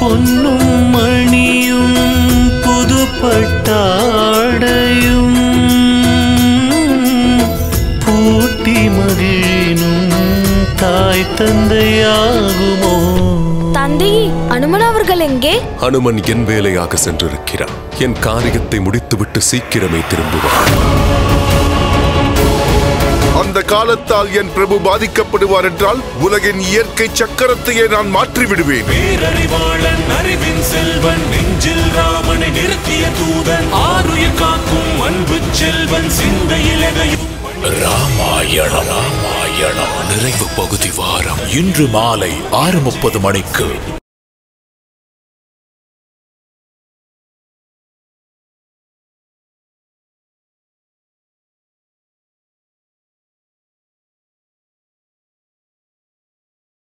பொன்னும் மணியும் புதுப்பட்டாடையும் பூட்டி மகிழினும் தாய் தந்தையாகுமோ? தந்தை அனுமன் அவர்கள் எங்கே? அனுமன் என் வேலையாக சென்றிருக்கிறார். என் காரியத்தை முடித்துவிட்டு சீக்கிரமே திரும்புவார். அந்த காலத்தால் என் பிரபு பாதிக்கப்படுவார் என்றால் உலகின் இயற்கை சக்கரத்தையே நான் மாற்றி விடுவேன். பேரறிவாளன் அறிவின் செல்வன் நெஞ்சில் ராமனை நிறுத்திய தூதன் ஆருயிர் காக்கும் அன்பு செல்வன் சிந்தையிலகையும் ராமாயணம் நிறைவு பகுதி வாரம் இன்று மாலை 6:30 மணிக்கு